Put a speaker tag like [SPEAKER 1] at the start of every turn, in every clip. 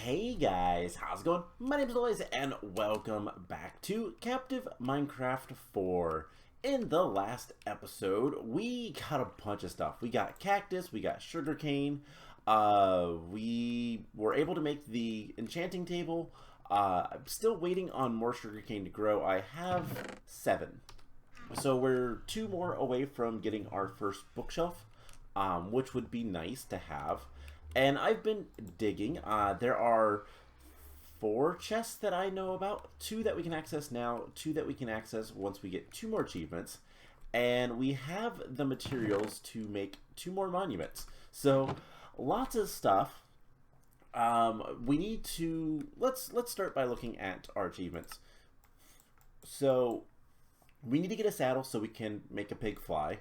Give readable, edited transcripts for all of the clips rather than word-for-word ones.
[SPEAKER 1] Hey guys, how's it going? My name is Lois and welcome back to Captive Minecraft 4. In the last episode, we got a bunch of stuff. We got cactus, we got sugarcane, we were able to make the enchanting table. I'm still waiting on more sugarcane to grow. I have 7. So we're 2 more away from getting our first bookshelf, which would be nice to have. And I've been digging. There are 4 chests that I know about. 2 that we can access now, 2 that we can access once we get 2 more achievements. And we have the materials to make 2 more monuments. So lots of stuff. We need to let's start by looking at our achievements. So we need to get a saddle so we can make a pig fly.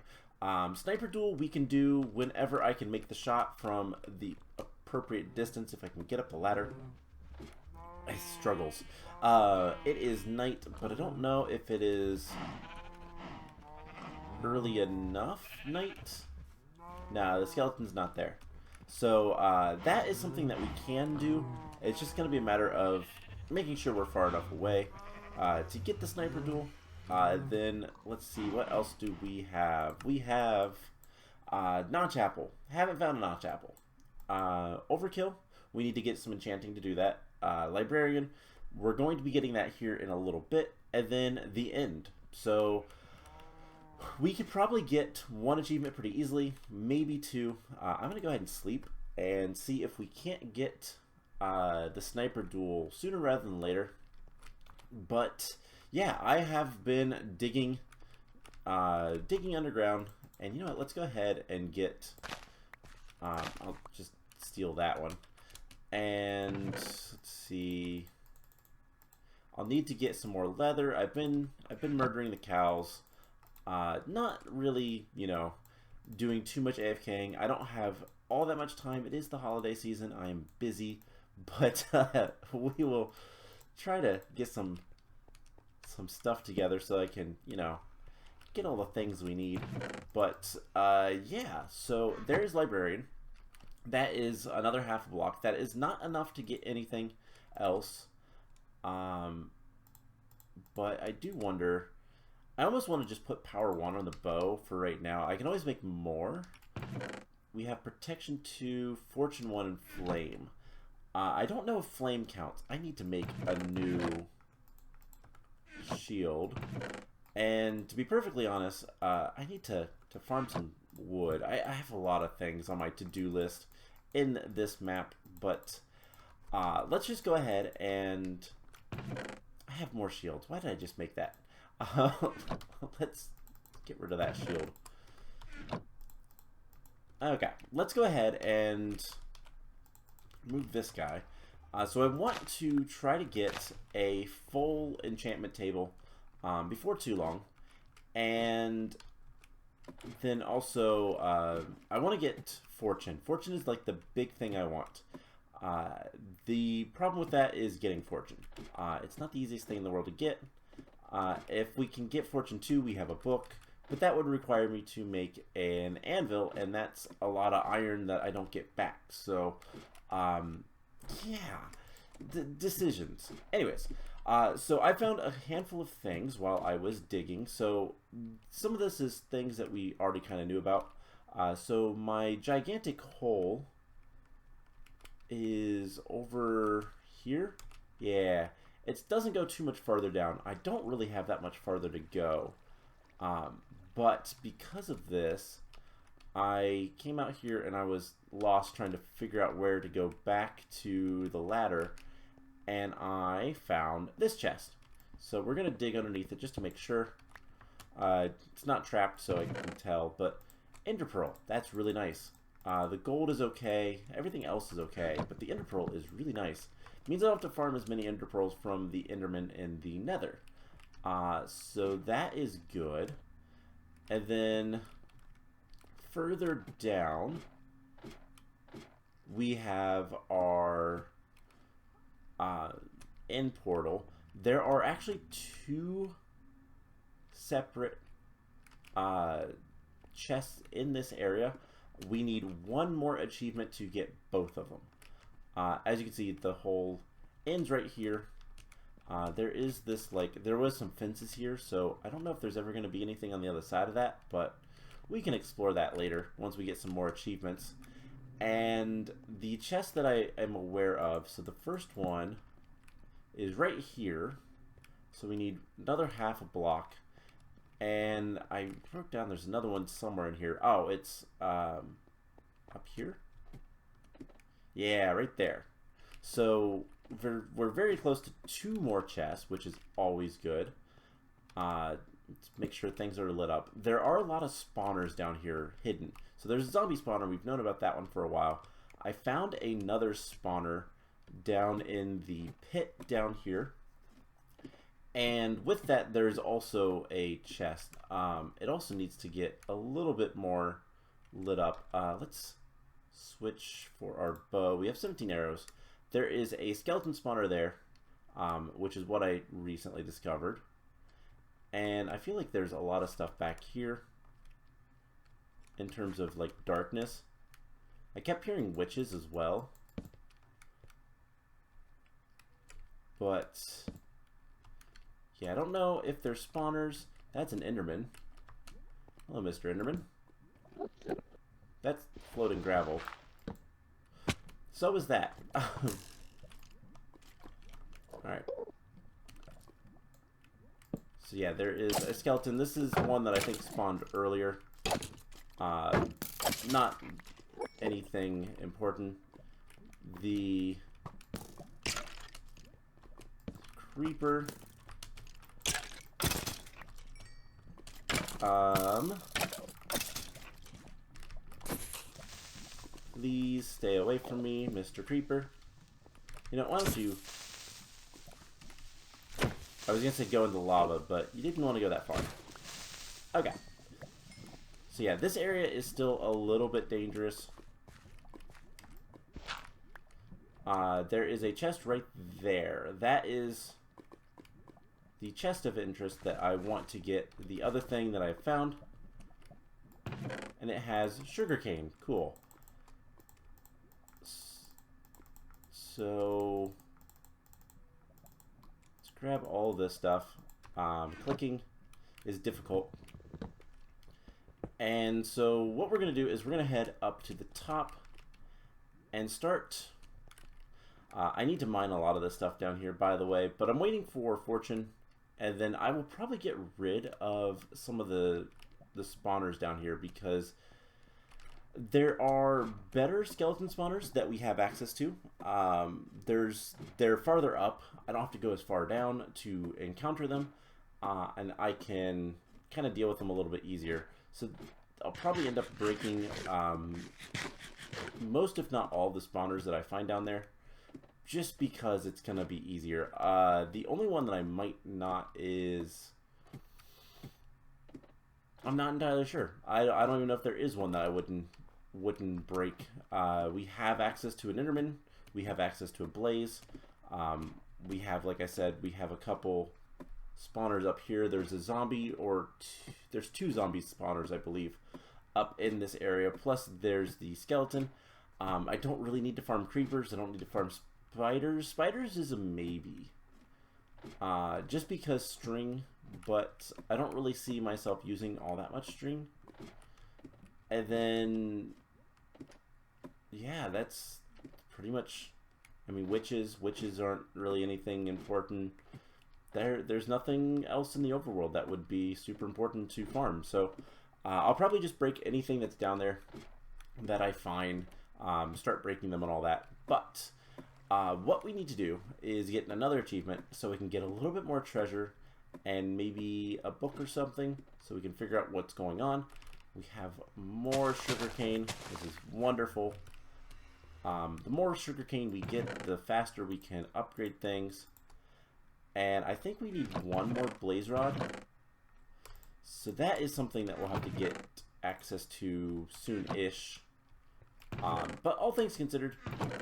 [SPEAKER 1] Sniper duel we can do whenever I can make the shot from the appropriate distance. If I can get up the ladder, it struggles. It is night, but I don't know if it is early enough night. Nah, the skeleton's not there. So that is something that we can do. It's just going to be a matter of making sure we're far enough away to get the sniper duel. Then let's see, what else do we have? We have notch apple. Haven't found a notch apple. Overkill. We need to get some enchanting to do that. Librarian. We're going to be getting that here in a little bit. And then the end. So we could probably get 1 achievement pretty easily, maybe 2. I'm going to go ahead and sleep and see if we can't get the sniper duel sooner rather than later. But yeah, I have been digging underground, and you know what? Let's go ahead and get. I'll just steal that one, and let's see. I'll need to get some more leather. I've been murdering the cows. Not really, doing too much AFKing. I don't have all that much time. It is the holiday season. I am busy, but we will try to get some stuff together so I can, get all the things we need. But yeah, so there's Librarian. That is another half a block. That is not enough to get anything else. But I do wonder, I almost want to just put power 1 on the bow for right now. I can always make more. We have protection 2, fortune 1, and flame. I don't know if flame counts. I need to make a new shield, and to be perfectly honest, I need to farm some wood. I have a lot of things on my to-do list in this map, but let's just go ahead and I have more shields. Why did I just make that? Let's get rid of that shield. Okay, let's go ahead and move this guy. So I want to try to get a full enchantment table before too long. And then also, I want to get fortune. Fortune is like the big thing I want. The problem with that is getting fortune. It's not the easiest thing in the world to get. If we can get fortune 2, we have a book. But that would require me to make an anvil, and that's a lot of iron that I don't get back. So, yeah, decisions. Anyways, so I found a handful of things while I was digging. So some of this is things that we already kind of knew about. So my gigantic hole is over here. Yeah, it doesn't go too much farther down. I don't really have that much farther to go. But because of this, I came out here and I was lost trying to figure out where to go back to the ladder, and I found this chest. So we're going to dig underneath it just to make sure. It's not trapped, so I can tell, but Ender Pearl, that's really nice. The gold is okay, everything else is okay, but the Ender Pearl is really nice. It means I don't have to farm as many Ender Pearls from the Enderman in the Nether. So that is good. And then further down, we have our end portal. There are actually 2 separate chests in this area. We need 1 more achievement to get both of them. As you can see, the hole ends right here. There is this, like, there was some fences here, so I don't know if there's ever going to be anything on the other side of that, but we can explore that later once we get some more achievements. And the chest that I am aware of, so the first one is right here, so we need another half a block, and I wrote down there's another one somewhere in here. Oh, it's up here? Yeah, right there. So we're very close to 2 more chests, which is always good. Let's make sure things are lit up. There are a lot of spawners down here hidden. So there's a zombie spawner. We've known about that one for a while. I found another spawner down in the pit down here. And with that, there's also a chest. It also needs to get a little bit more lit up. Let's switch for our bow. We have 17 arrows. There is a skeleton spawner there, which is what I recently discovered. And I feel like there's a lot of stuff back here in terms of like darkness. I kept hearing witches as well. But yeah, I don't know if they're spawners. That's an Enderman. Hello, Mr. Enderman. That's floating gravel. So is that. Alright. So yeah, there is a skeleton. This is one that I think spawned earlier. Not anything important. The creeper. Please stay away from me, Mr. Creeper. You know, why don't you... I was gonna say go in the lava, but you didn't want to go that far. Okay. So yeah, this area is still a little bit dangerous. There is a chest right there. That is the chest of interest that I want to get. The other thing that I found, and it has sugarcane. Cool. So let's grab all this stuff. Clicking is difficult. And so what we're going to do is we're going to head up to the top and start... I need to mine a lot of this stuff down here, by the way, but I'm waiting for fortune, and then I will probably get rid of some of the spawners down here, because there are better skeleton spawners that we have access to. They're farther up. I don't have to go as far down to encounter them, and I can kind of deal with them a little bit easier. So I'll probably end up breaking most, if not all, the spawners that I find down there, just because it's going to be easier. The only one that I might not is... I'm not entirely sure. I don't even know if there is one that I wouldn't break. We have access to an Enderman. We have access to a Blaze. We have, like I said, we have a couple spawners up here. There's a zombie, or there's 2 zombie spawners, I believe, up in this area. Plus, there's the skeleton. I don't really need to farm creepers. I don't need to farm spiders. Spiders is a maybe. Just because string, but I don't really see myself using all that much string. And then, yeah, that's pretty much, I mean, witches aren't really anything important. There's nothing else in the overworld that would be super important to farm. So I'll probably just break anything that's down there that I find, start breaking them and all that. But what we need to do is get another achievement so we can get a little bit more treasure and maybe a book or something so we can figure out what's going on. We have more sugarcane. This is wonderful. The more sugarcane we get, the faster we can upgrade things. And I think we need 1 more blaze rod. So that is something that we'll have to get access to soon-ish. But all things considered,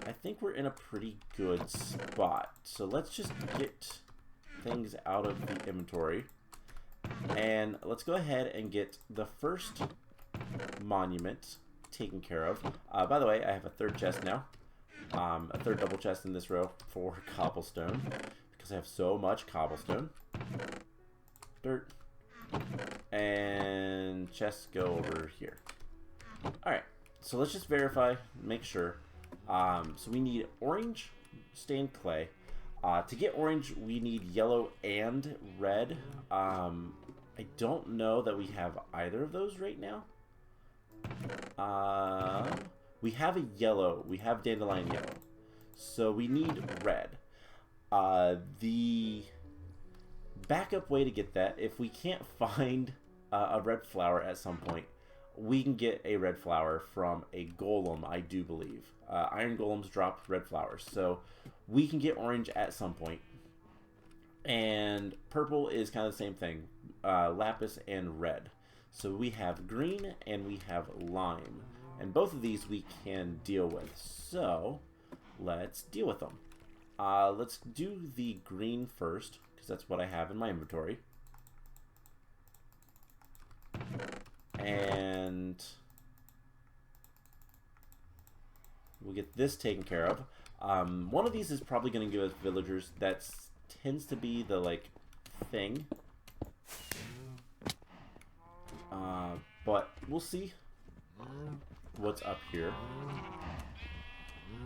[SPEAKER 1] I think we're in a pretty good spot. So let's just get things out of the inventory. And let's go ahead and get the first monument taken care of. By the way, I have a 3rd chest now. A third double chest in this row for cobblestone, because I have so much cobblestone. Dirt. And chests go over here. Alright, so let's just verify, make sure. So we need orange stained clay. To get orange, we need yellow and red. I don't know that we have either of those right now. We have a yellow. We have dandelion yellow. So we need red. The backup way to get that, if we can't find a red flower at some point, we can get a red flower from a golem, I do believe. Iron golems drop red flowers. So we can get orange at some point. And purple is kind of the same thing. Lapis and red. So we have green and we have lime. And both of these we can deal with. So let's deal with them. Let's do the green first, because that's what I have in my inventory. And we'll get this taken care of. One of these is probably going to give us villagers. That tends to be the, like, thing. But we'll see what's up here.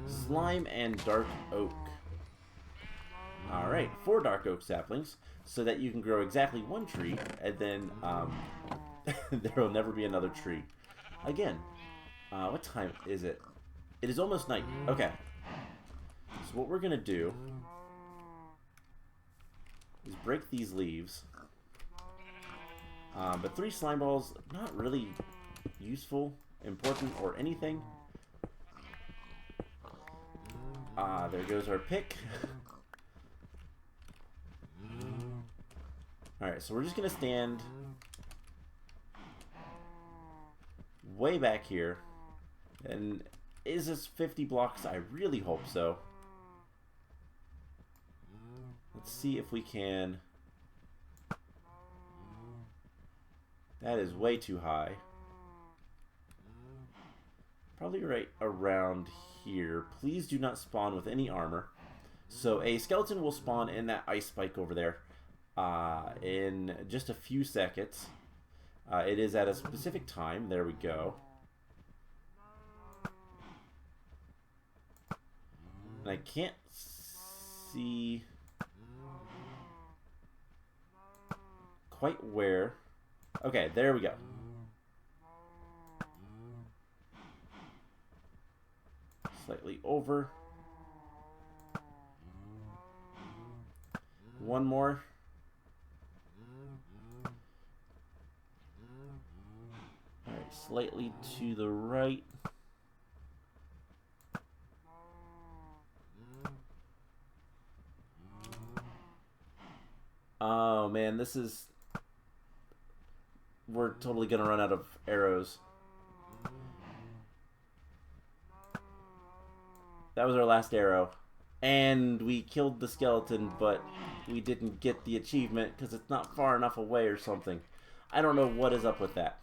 [SPEAKER 1] Slime and dark oak. Alright, 4 dark oak saplings, so that you can grow exactly 1 tree, and then there will never be another tree. Again, what time is it? It is almost night. Okay. So what we're going to do is break these leaves. But 3 slime balls, not really useful, important, or anything. There goes our pick. Alright, so we're just going to stand way back here. And is this 50 blocks? I really hope so. Let's see if we can... That is way too high. Probably right around here. Please do not spawn with any armor. So a skeleton will spawn in that ice spike over there in just a few seconds. It is at a specific time. There we go. And I can't see quite where. Okay, there we go. Slightly over. One more. Alright, slightly to the right. Oh man, this is... We're totally gonna run out of arrows. That was our last arrow. And we killed the skeleton, but we didn't get the achievement because it's not far enough away or something. I don't know what is up with that.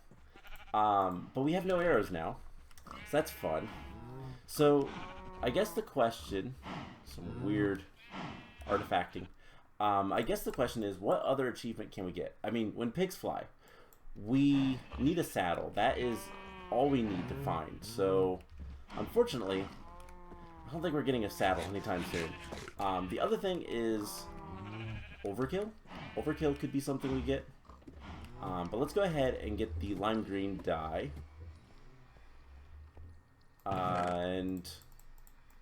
[SPEAKER 1] But we have no arrows now. So that's fun. So, I guess the question... Some weird artifacting. I guess the question is, what other achievement can we get? I mean, when pigs fly, we need a saddle. That is all we need to find. So, unfortunately, I don't think we're getting a saddle anytime soon. The other thing is overkill. Overkill could be something we get. But let's go ahead and get the lime green dye. And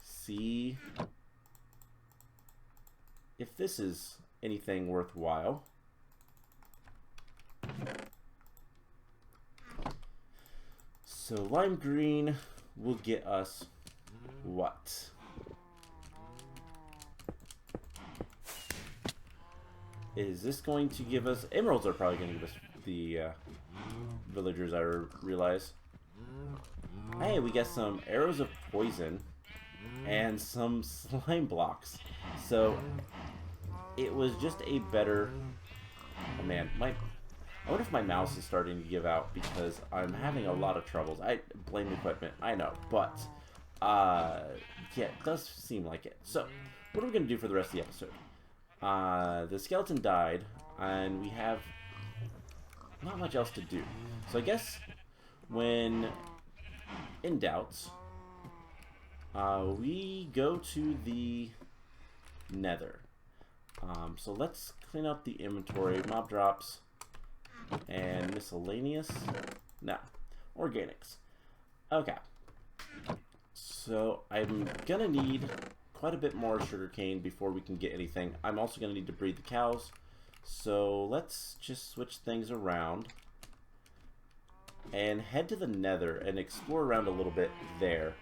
[SPEAKER 1] see if this is anything worthwhile. So lime green will get us what? Is this going to give us... Emeralds are probably going to give us the villagers, I realize. Hey, we got some arrows of poison and some slime blocks. So it was just a better... Oh man, I wonder if my mouse is starting to give out because I'm having a lot of troubles. I blame equipment, I know, but Yeah, it does seem like it. So, what are we going to do for the rest of the episode? The skeleton died, and we have not much else to do. So I guess when in doubts, we go to the Nether. So let's clean up the inventory. Mob drops and miscellaneous. No, organics. Okay. So I'm gonna need quite a bit more sugarcane before we can get anything. I'm also gonna need to breed the cows. So let's just switch things around and head to the Nether and explore around a little bit there.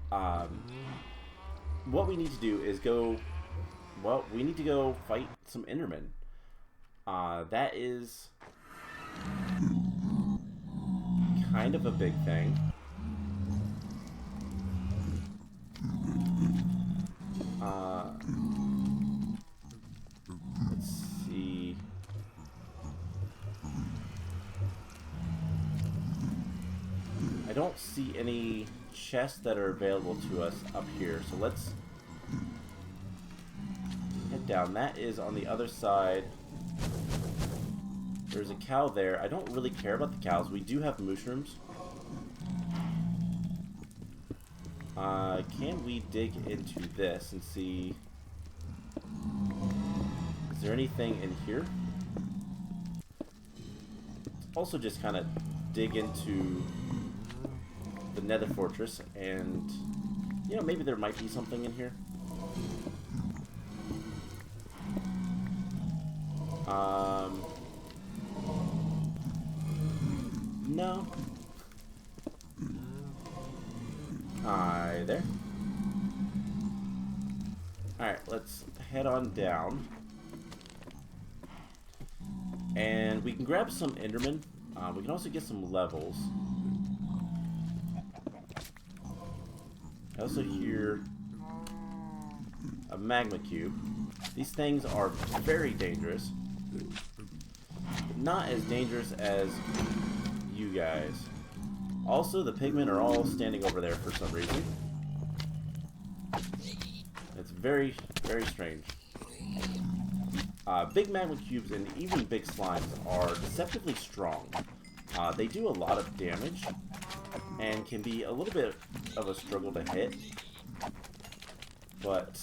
[SPEAKER 1] What we need to do is go... Well, we need to go fight some Endermen. That is kind of a big thing. Let's see. I don't see any chests that are available to us up here, so let's head down. That is on the other side. There's a cow there. I don't really care about the cows. We do have mushrooms. Can we dig into this and see... Is there anything in here? Also just kind of dig into the Nether Fortress and, you know, maybe there might be something in here. No. Hi there. Alright, let's head on down. And we can grab some Endermen. We can also get some levels. I also hear a magma cube. These things are very dangerous. But not as dangerous as you guys. Also, the pigmen are all standing over there for some reason. It's very, very strange. Big magma cubes and even big slimes are deceptively strong. They do a lot of damage and can be a little bit of a struggle to hit. But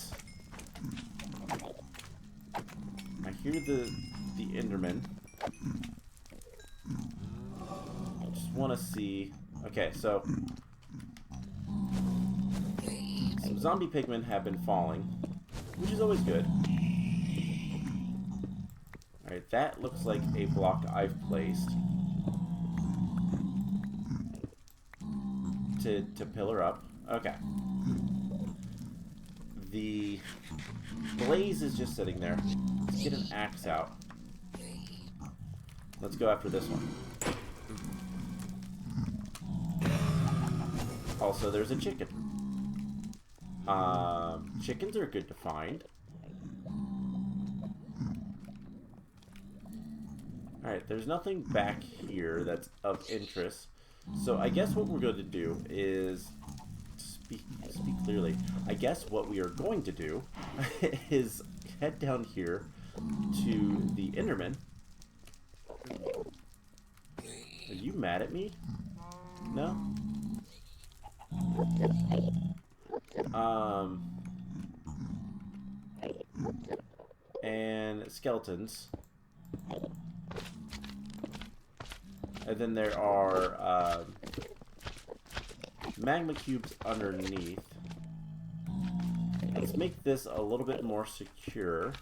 [SPEAKER 1] I hear the Enderman. I just want to see. Okay, so some zombie pigmen have been falling, which is always good. Alright, that looks like a block I've placed to pillar up. Okay. The blaze is just sitting there. Let's get an axe out. Let's go after this one. Also, there's a chicken. Chickens are good to find. Alright, there's nothing back here that's of interest. So I guess what we're going to do is... Speak clearly. I guess what we are going to do is head down here to the Enderman. Are you mad at me? No? And skeletons. And then there are magma cubes underneath. Let's make this a little bit more secure.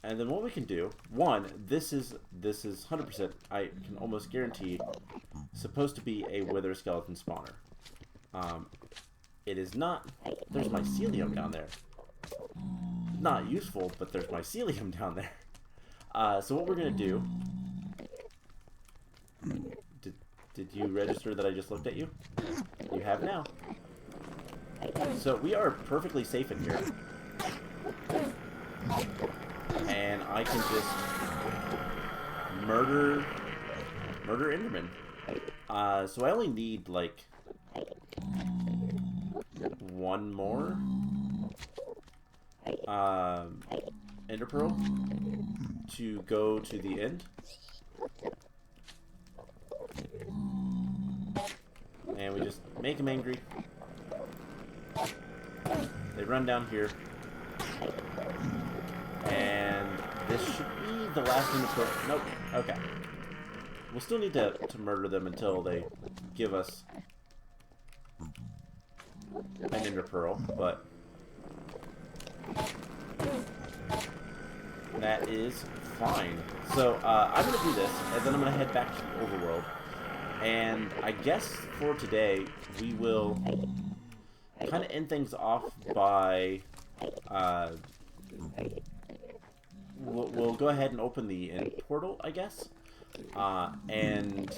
[SPEAKER 1] And then what we can do, one, this is 100%, I can almost guarantee, supposed to be a wither skeleton spawner. It is not. There's mycelium down there. Not useful, but there's mycelium down there. So what we're gonna do. Did you register that I just looked at you? You have now. So we are perfectly safe in here. And I can just murder Enderman. So I only need, like, one more Ender Pearl to go to the end. And we just make them angry. They run down here. And this should be the last Ender Pearl. Nope. Okay. We'll still need to murder them until they give us an Ender Pearl, but that is fine. So I'm going to do this, and then I'm going to head back to the overworld. And I guess for today, we will kind of end things off by... we'll go ahead and open the end portal, I guess. And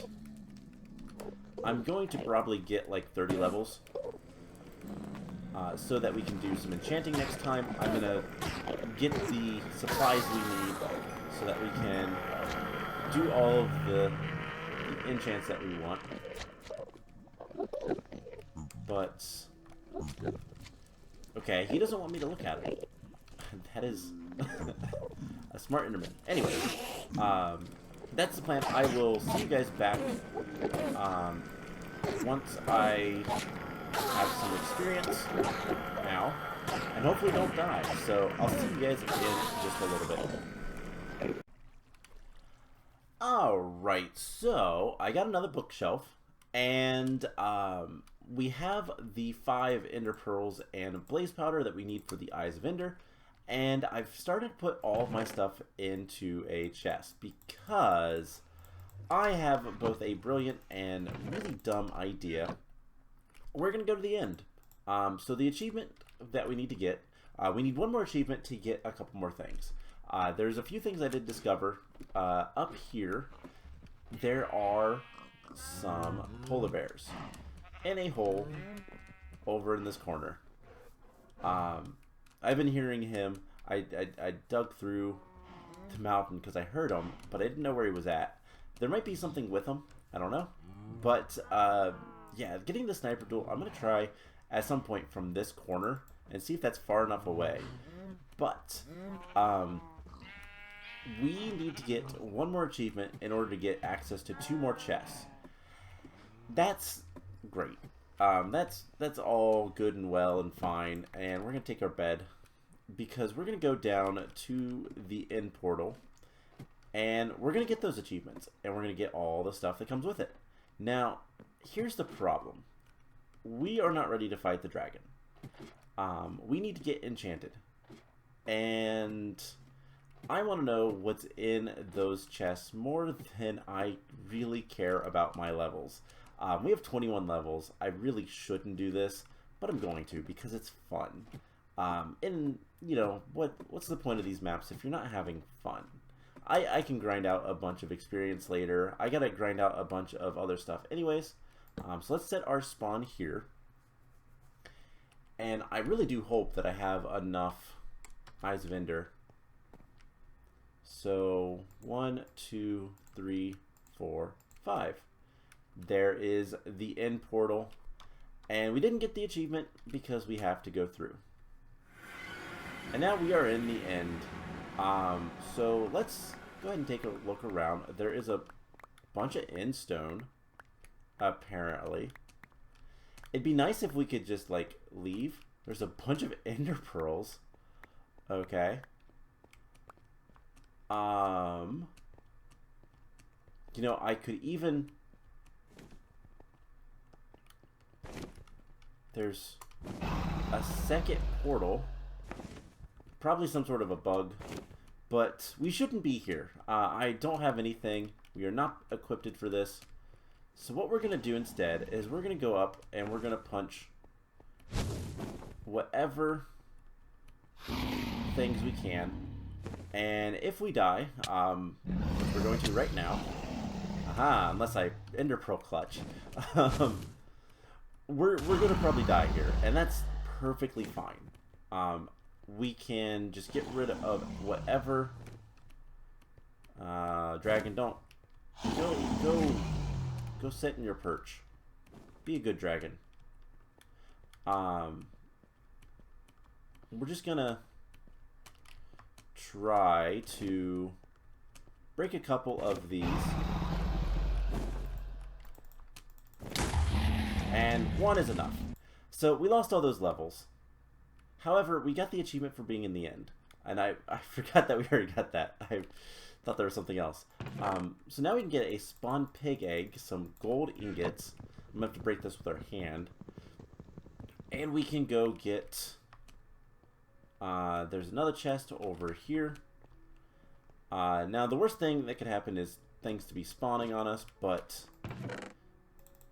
[SPEAKER 1] I'm going to probably get like 30 levels so that we can do some enchanting next time. I'm going to get the supplies we need so that we can do all of the enchants that we want. But okay, he doesn't want me to look at it. That is a smart Enderman. Anyway, that's the plan. I will see you guys back once I have some experience now, and hopefully don't die. So I'll see you guys in just a little bit. Alright, so I got another bookshelf, and we have the 5 Ender Pearls and Blaze Powder that we need for the Eyes of Ender. And I've started to put all of my stuff into a chest because I have both a brilliant and really dumb idea. We're going to go to the end. So the achievement that we need to get, we need one more achievement to get a couple more things. There's a few things I did discover. Up here, there are some polar bears in a hole over in this corner. I've been hearing him. I dug through the mountain because I heard him, but I didn't know where he was at. There might be something with him. I don't know. But, yeah, getting the sniper tool, I'm going to try at some point from this corner and see if that's far enough away. But, we need to get one more achievement in order to get access to 2 more chests. That's great. That's all good and well and fine, and we're going to take our bed because we're going to go down to the end portal, and we're going to get those achievements, and we're going to get all the stuff that comes with it. Now, here's the problem. We are not ready to fight the dragon. We need to get enchanted, and I want to know what's in those chests more than I really care about my levels. We have 21 levels. I really shouldn't do this, but I'm going to because it's fun. And, you know, what's the point of these maps if you're not having fun? I can grind out a bunch of experience later. I gotta grind out a bunch of other stuff anyways. So let's set our spawn here. And I really do hope that I have enough Eyes of Ender. So 1, 2, 3, 4, 5. There is the end portal, and we didn't get the achievement because we have to go through. And now we are in the end. So let's go ahead and take a look around. There is a bunch of end stone, apparently. It'd be nice if we could just like leave. There's a bunch of ender pearls. Okay. You know, I could even... There's a second portal. Probably some sort of a bug. But we shouldn't be here. I don't have anything. We are not equipped for this. So what we're going to do instead is we're going to go up and we're going to punch whatever things we can. And if we die, we're going to right now. Aha, unless I ender pearl clutch. We're going to probably die here, and that's perfectly fine. We can just get rid of whatever. Dragon, don't go. Go sit in your perch. Be a good dragon. We're just gonna try to break a couple of these. And one is enough. So we lost all those levels. However, we got the achievement for being in the end. And I forgot that we already got that. I thought there was something else. So now we can get a spawn pig egg, some gold ingots. I'm going to have to break this with our hand. And we can go get... there's another chest over here. Now, the worst thing that could happen is things to be spawning on us, but...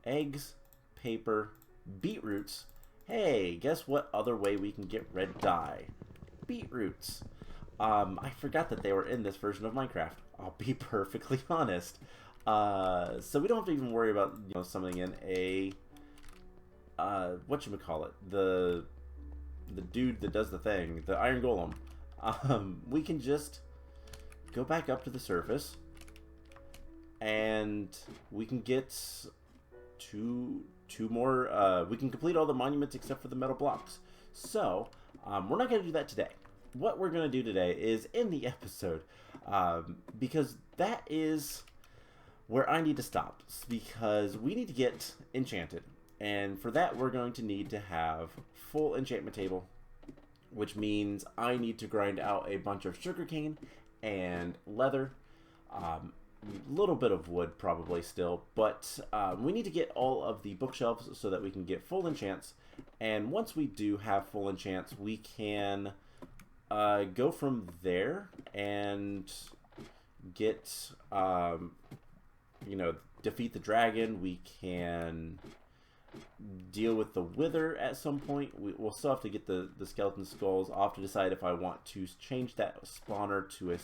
[SPEAKER 1] eggs, paper, beetroots. Hey, guess what other way we can get red dye? Beetroots. I forgot that they were in this version of Minecraft. I'll be perfectly honest. So we don't have to even worry about, you know, summoning in a... whatchamacallit? The dude that does the thing. The Iron Golem. We can just go back up to the surface. And we can get two more, we can complete all the monuments except for the metal blocks. So, we're not going to do that today. What we're going to do today is end the episode, because that is where I need to stop, because we need to get enchanted. And for that, we're going to need to have full enchantment table, which means I need to grind out a bunch of sugarcane and leather, little bit of wood probably still, but we need to get all of the bookshelves so that we can get full enchants. And once we do have full enchants, we can go from there and get, you know, defeat the dragon. We can deal with the wither at some point. We'll still have to get the skeleton skulls. I'll have to decide if I want to change that spawner to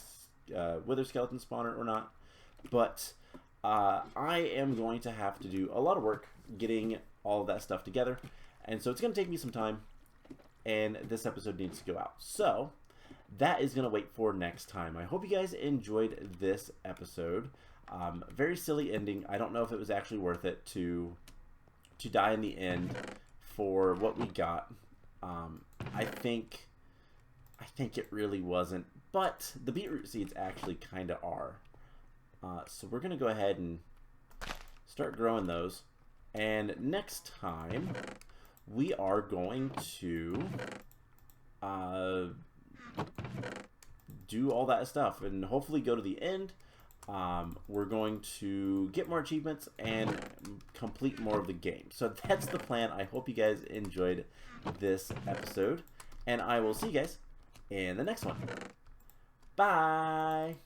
[SPEAKER 1] a wither skeleton spawner or not. But I am going to have to do a lot of work getting all of that stuff together. And so it's going to take me some time. And this episode needs to go out. So that is going to wait for next time. I hope you guys enjoyed this episode. Very silly ending. I don't know if it was actually worth it to die in the end for what we got. I think it really wasn't. But the beetroot seeds actually kind of are. So we're going to go ahead and start growing those. And next time, we are going to do all that stuff and hopefully go to the end. We're going to get more achievements and complete more of the game. So that's the plan. I hope you guys enjoyed this episode. And I will see you guys in the next one. Bye!